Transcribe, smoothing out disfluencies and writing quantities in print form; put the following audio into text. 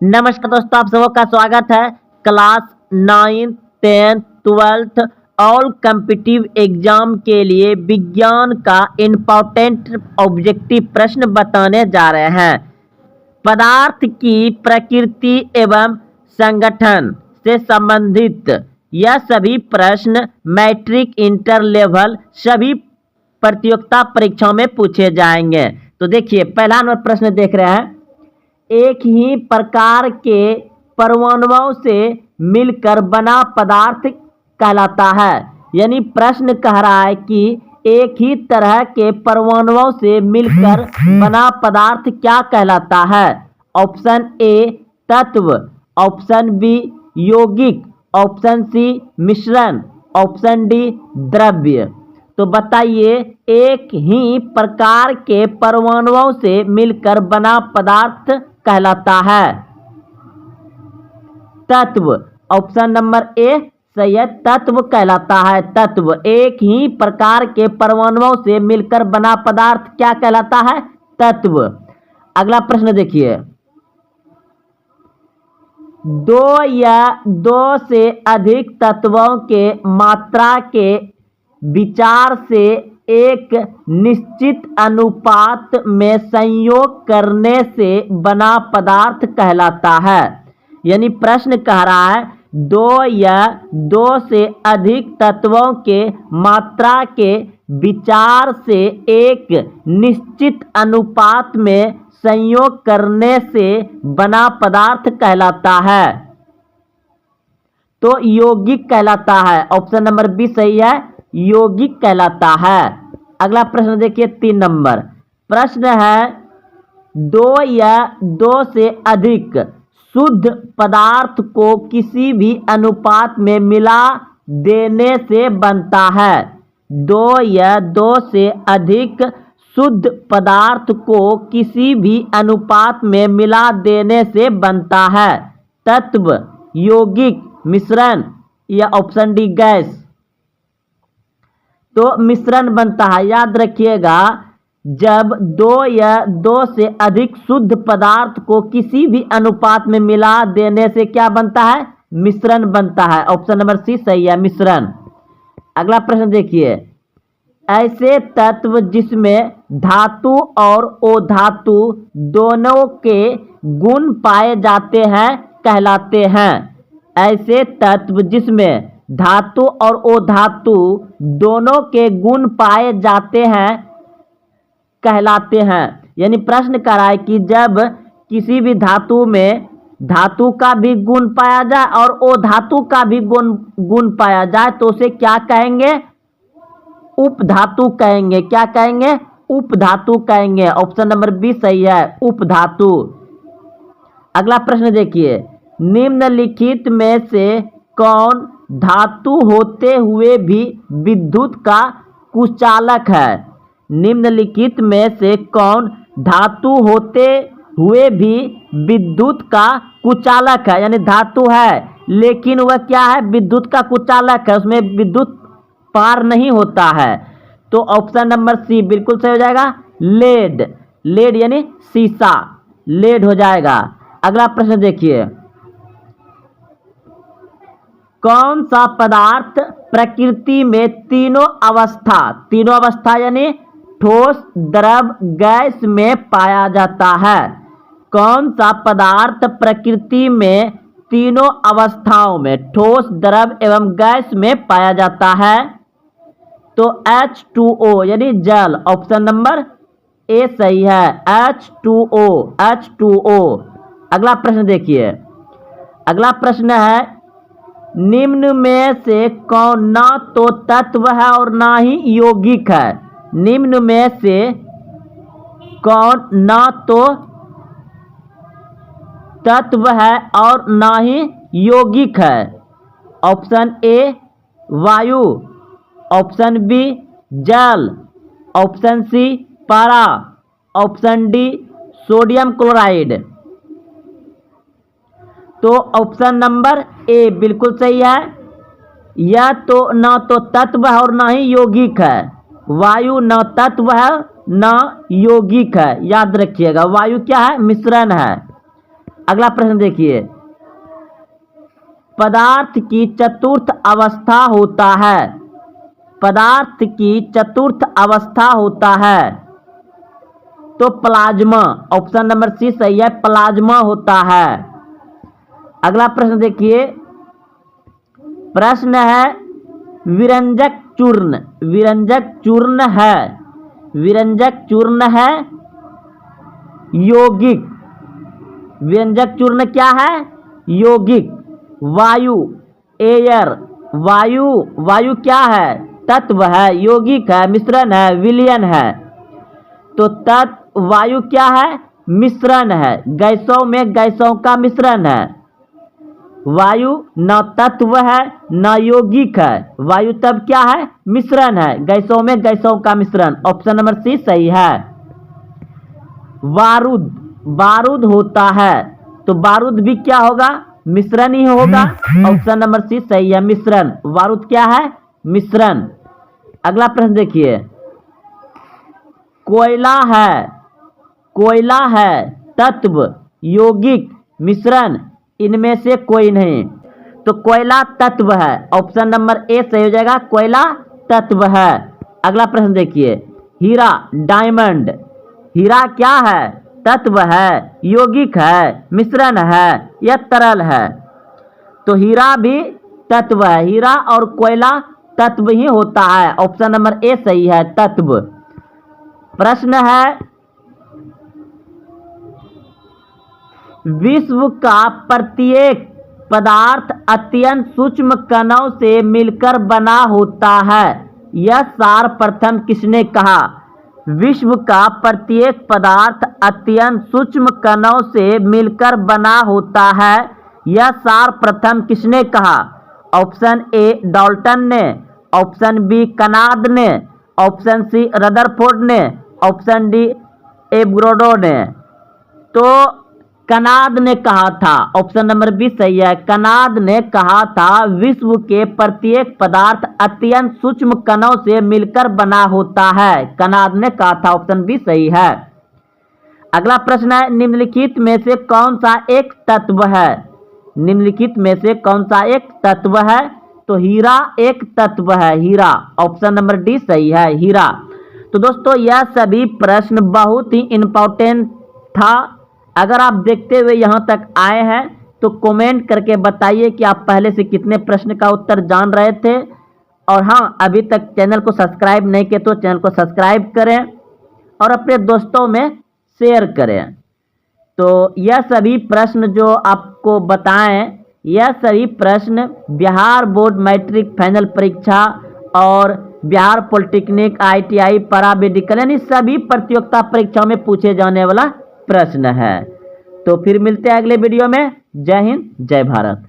नमस्कार दोस्तों, आप सबका स्वागत है। क्लास 9, 10, 12 ऑल कॉम्पिटिटिव एग्जाम के लिए विज्ञान का इम्पोर्टेंट ऑब्जेक्टिव प्रश्न बताने जा रहे हैं। पदार्थ की प्रकृति एवं संगठन से संबंधित यह सभी प्रश्न मैट्रिक, इंटर लेवल सभी प्रतियोगिता परीक्षाओं में पूछे जाएंगे। तो देखिए, पहला नंबर प्रश्न देख रहे हैं। एक ही प्रकार के परमाणुओं से मिलकर बना पदार्थ कहलाता है। यानी प्रश्न कह रहा है कि एक ही तरह के परमाणुओं से मिलकर बना पदार्थ क्या कहलाता है। ऑप्शन ए तत्व, ऑप्शन बी यौगिक, ऑप्शन सी मिश्रण, ऑप्शन डी द्रव्य। तो बताइए, एक ही प्रकार के परमाणुओं से मिलकर बना पदार्थ कहलाता है तत्व। ऑप्शन नंबर ए सही है, तत्व कहलाता है। तत्व, एक ही प्रकार के परमाणुओं से मिलकर बना पदार्थ क्या कहलाता है? तत्व। अगला प्रश्न देखिए, दो या दो से अधिक तत्वों के मात्रा के विचार से एक निश्चित अनुपात में संयोग करने से बना पदार्थ कहलाता है। यानी प्रश्न कह रहा है, दो या दो से अधिक तत्वों के मात्रा के विचार से एक निश्चित अनुपात में संयोग करने से बना पदार्थ कहलाता है। तो यौगिक कहलाता है। ऑप्शन नंबर बी सही है, यौगिक कहलाता है। अगला प्रश्न देखिए, 3 नंबर प्रश्न है, दो या दो से अधिक शुद्ध पदार्थ को किसी भी अनुपात में मिला देने से बनता है। दो या दो से अधिक शुद्ध पदार्थ को किसी भी अनुपात में मिला देने से बनता है। तत्व, यौगिक, मिश्रण या ऑप्शन डी गैस। तो मिश्रण बनता है। याद रखिएगा, जब दो या दो से अधिक शुद्ध पदार्थ को किसी भी अनुपात में मिला देने से क्या बनता है? मिश्रण बनता है। ऑप्शन नंबर सी सही है, मिश्रण। अगला प्रश्न देखिए, ऐसे तत्व जिसमें धातु और अधातु दोनों के गुण पाए जाते हैं कहलाते हैं। ऐसे तत्व जिसमें धातु और अधातु दोनों के गुण पाए जाते हैं कहलाते हैं। यानी प्रश्न कर रहा है कि जब किसी भी धातु में धातु का भी गुण पाया जाए और अधातु का भी गुण पाया जाए तो उसे क्या कहेंगे? उपधातु कहेंगे। क्या कहेंगे? उपधातु कहेंगे। ऑप्शन नंबर बी सही है, उपधातु। अगला प्रश्न देखिए, निम्नलिखित में से कौन धातु होते हुए भी विद्युत का कुचालक है? निम्नलिखित में से कौन धातु होते हुए भी विद्युत का कुचालक है? यानी धातु है लेकिन वह क्या है? विद्युत का कुचालक है, उसमें विद्युत पार नहीं होता है। तो ऑप्शन नंबर सी बिल्कुल सही हो जाएगा, लेड। लेड यानी सीसा, लेड हो जाएगा। अगला प्रश्न देखिए, कौन सा पदार्थ प्रकृति में तीनों अवस्था यानी ठोस, द्रव, गैस में पाया जाता है? कौन सा पदार्थ प्रकृति में तीनों अवस्थाओं में ठोस, द्रव एवं गैस में पाया जाता है? तो H2O यानी जल। ऑप्शन नंबर ए सही है, H2O, H2O। अगला प्रश्न देखिए, अगला प्रश्न है, निम्न में से कौन ना तो तत्व है और ना ही यौगिक है? निम्न में से कौन ना तो तत्व है और ना ही यौगिक है? ऑप्शन ए वायु, ऑप्शन बी जल, ऑप्शन सी पारा, ऑप्शन डी सोडियम क्लोराइड। तो ऑप्शन नंबर ए बिल्कुल सही है। यह तो ना तो तत्व है और ना ही यौगिक है। वायु न तत्व है न यौगिक है। याद रखिएगा, वायु क्या है? मिश्रण है। अगला प्रश्न देखिए, पदार्थ की चतुर्थ अवस्था होता है, पदार्थ की चतुर्थ अवस्था होता है तो प्लाज्मा, ऑप्शन नंबर सी सही है, प्लाज्मा होता है। अगला प्रश्न देखिए, प्रश्न है विरंजक चूर्ण, विरंजक चूर्ण है, विरंजक चूर्ण है यौगिक, विरंजक चूर्ण क्या है, यौगिक। वायु, एयर, वायु, वायु क्या है, तत्व है, यौगिक है, मिश्रण है, विलयन है। तो तत्व वायु क्या है, मिश्रण है, गैसों में गैसों का मिश्रण है। वायु न तत्व है न यौगिक है, वायु तब क्या है, मिश्रण है, गैसों में गैसों का मिश्रण, ऑप्शन नंबर सी सही है। बारूद, बारूद होता है तो बारूद भी क्या होगा, मिश्रण ही होगा, ऑप्शन नंबर सी सही है, मिश्रण। बारूद क्या है, मिश्रण। अगला प्रश्न देखिए, कोयला है, कोयला है तत्व, यौगिक, मिश्रण, इनमें से कोई नहीं, तो कोयला तत्व है, ऑप्शन नंबर ए सही हो जाएगा, कोयला तत्व है। अगला प्रश्न देखिए, हीरा, डायमंड, हीरा क्या है, तत्व है, यौगिक है, मिश्रण है या तरल है, तो हीरा भी तत्व है, हीरा और कोयला तत्व ही होता है, ऑप्शन नंबर ए सही है, तत्व। प्रश्न है, विश्व का प्रत्येक पदार्थ अत्यंत सूक्ष्म कणों से मिलकर बना होता है, यह सार प्रथम किसने कहा। विश्व का प्रत्येक पदार्थ अत्यंत सूक्ष्म कणों से मिलकर बना होता है, यह सार प्रथम किसने कहा। ऑप्शन ए डाल्टन ने, ऑप्शन बी कनाद ने, ऑप्शन सी रदरफोर्ड ने, ऑप्शन डी एवोगाड्रो ने। तो कनाद ने कहा था, ऑप्शन नंबर बी सही है, कनाद ने कहा था विश्व के प्रत्येक पदार्थ अत्यंत सूक्ष्म कणों से मिलकर बना होता है, कनाद ने कहा था, ऑप्शन बी सही है। अगला प्रश्न है, निम्नलिखित में से कौन सा एक तत्व है, निम्नलिखित में से कौन सा एक तत्व है, तो हीरा एक तत्व है, हीरा, ऑप्शन नंबर डी सही है, हीरा। तो दोस्तों यह सभी प्रश्न बहुत ही इंपॉर्टेंट था। अगर आप देखते हुए यहाँ तक आए हैं तो कमेंट करके बताइए कि आप पहले से कितने प्रश्न का उत्तर जान रहे थे, और हाँ, अभी तक चैनल को सब्सक्राइब नहीं किए तो चैनल को सब्सक्राइब करें और अपने दोस्तों में शेयर करें। तो यह सभी प्रश्न जो आपको बताएं, यह सभी प्रश्न बिहार बोर्ड मैट्रिक फाइनल परीक्षा और बिहार पॉलिटेक्निक, ITI, पैरामेडिकल यानी सभी प्रतियोगिता परीक्षाओं में पूछे जाने वाला प्रश्न है। तो फिर मिलते हैं अगले वीडियो में। जय हिंद, जय भारत।